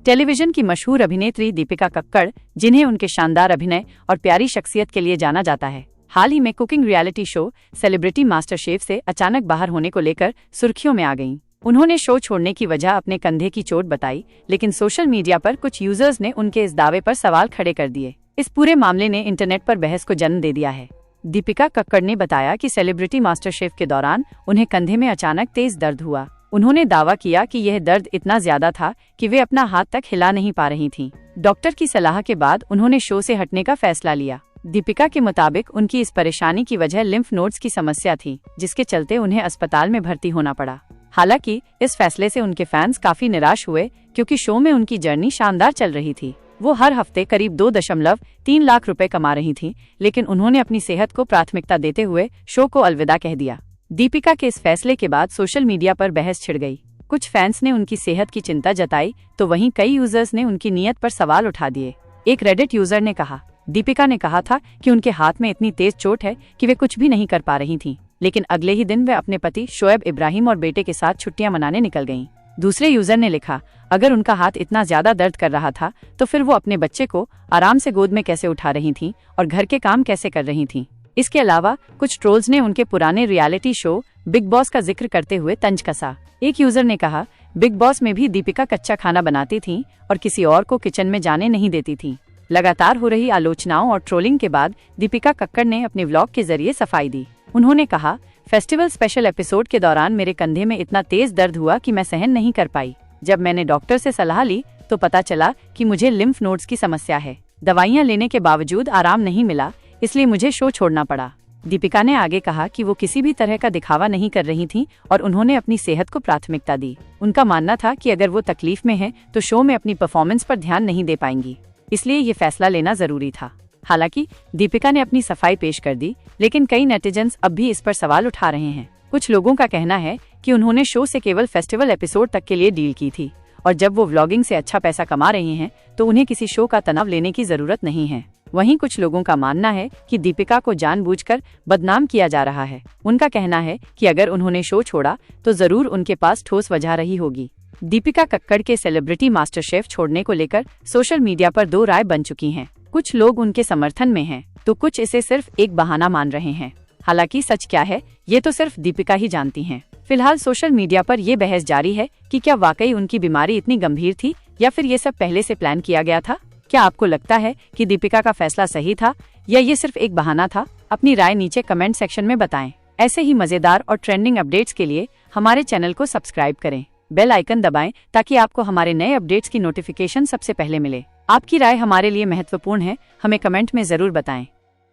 Television की मशहूर अभिनेत्री दीपिका कक्कड़, जिन्हें उनके शानदार अभिनय और प्यारी शख्सियत के लिए जाना जाता है, हाल ही में cooking reality show celebrity master chef से अचानक बाहर होने को लेकर सुर्खियों में आ गईं। उन्होंने शो छोड़ने की वजह अपने कंधे की चोट बताई, लेकिन सोशल मीडिया पर कुछ यूजर्स ने उनके इस दावे पर सवाल खड़े कर दिए। इस पूरे मामले ने इंटरनेट पर बहस को जन्म दे दिया है। दीपिका कक्कड़ ने बताया कि सेलिब्रिटी मास्टर शेफ के दौरान उन्हें कंधे में अचानक तेज दर्द हुआ। उन्होंने दावा किया कि यह दर्द इतना ज्यादा था कि वे अपना हाथ तक हिला नहीं पा रही थीं। डॉक्टर की सलाह के बाद उन्होंने शो से हटने का फैसला लिया। दीपिका के मुताबिक उनकी इस परेशानी की वजह लिम्फ नोड्स की समस्या थी, जिसके चलते उन्हें अस्पताल में भर्ती होना पड़ा। हालांकि इस फैसले से उनके फैंस काफी निराश हुए, क्योंकि शो में उनकी जर्नी शानदार चल रही थी। वो हर हफ्ते करीब 2.3 लाख रुपए कमा रही थीं, लेकिन उन्होंने अपनी सेहत को प्राथमिकता देते हुए शो को अलविदा कह दिया। दीपिका के इस फैसले के बाद सोशल मीडिया पर बहस छिड़ गई। कुछ फैंस ने उनकी सेहत की चिंता जताई, तो वहीं कई यूजर्स ने उनकी नीयत पर सवाल उठा दिए। एक रेडिट यूजर ने कहा, दीपिका ने कहा था कि उनके हाथ में इतनी तेज चोट है कि वे कुछ भी नहीं कर पा रही थीं, लेकिन अगले ही दिन वे अपने पति शोएब इब्राहिम और बेटे के साथ छुट्टियां मनाने निकल गईं। दूसरे यूजर ने लिखा, अगर उनका हाथ इतना ज्यादा दर्द कर रहा था तो फिर वो अपने बच्चे को आराम से गोद में कैसे उठा रही थीं और घर के काम कैसे कर रही थीं। इसके अलावा कुछ ट्रोल्स ने उनके पुराने रियलिटी शो बिग बॉस का जिक्र करते हुए तंज कसा। एक यूजर ने कहा, बिग बॉस में भी दीपिका कच्चा खाना बनाती थीं और किसी और को किचन में जाने नहीं देती थीं। लगातार हो रही आलोचनाओं और ट्रोलिंग के बाद दीपिका कक्कड़ ने अपने व्लॉग के जरिए सफाई दी। उन्होंने कहा, फेस्टिवल स्पेशल एपिसोड के दौरान मेरे कंधे में इतना तेज दर्द हुआ कि मैं सहन नहीं कर पाई। जब मैंने डॉक्टर से सलाह ली तो पता चला कि मुझे लिम्फ नोड्स की समस्या है। दवाइयां लेने के बावजूद आराम नहीं मिला, इसलिए मुझे शो छोड़ना पड़ा। दीपिका ने आगे कहा कि वो किसी भी तरह का दिखावा नहीं कर रही थीं और उन्होंने अपनी सेहत को प्राथमिकता दी। उनका मानना था कि अगर वो तकलीफ में हैं तो शो में अपनी परफॉर्मेंस पर ध्यान नहीं दे पाएंगी, इसलिए ये फैसला लेना जरूरी था। हालांकि दीपिका ने अपनी सफाई पेश कर दी, लेकिन कई नेटिजन्स अब भी इस पर सवाल उठा रहे हैं। कुछ लोगों का कहना है कि उन्होंने शो से केवल फेस्टिवल एपिसोड तक के लिए डील की थी और जब वो व्लॉगिंग से अच्छा पैसा कमा रही हैं तो उन्हें किसी शो का तनाव लेने की जरूरत नहीं है। वहीं कुछ लोगों का मानना है कि दीपिका को जानबूझकर बदनाम किया जा रहा है। उनका कहना है कि अगर उन्होंने शो छोड़ा तो जरूर उनके पास ठोस वजह रही होगी। दीपिका कक्कड़ के सेलिब्रिटी मास्टर शेफ छोड़ने को लेकर सोशल मीडिया पर दो राय बन चुकी हैं। कुछ लोग उनके समर्थन में हैं, तो कुछ इसे सिर्फ एक बहाना मान रहे हैं। हालांकि सच क्या है, ये तो सिर्फ दीपिका ही जानती हैं। फिलहाल सोशल मीडिया पर ये बहस जारी है कि क्या वाकई उनकी बीमारी इतनी गंभीर थी या फिर ये सब पहले से प्लान किया गया था। क्या आपको लगता है कि दीपिका का फैसला सही था या ये सिर्फ एक बहाना था? अपनी राय नीचे कमेंट सेक्शन में बताएं। ऐसे ही मजेदार और ट्रेंडिंग अपडेट्स के लिए हमारे चैनल को सब्सक्राइब करें, बेल आइकन दबाएं ताकि आपको हमारे नए अपडेट्स की नोटिफिकेशन सबसे पहले मिले। आपकी राय हमारे लिए महत्वपूर्ण है, हमें कमेंट में जरूर बताएं।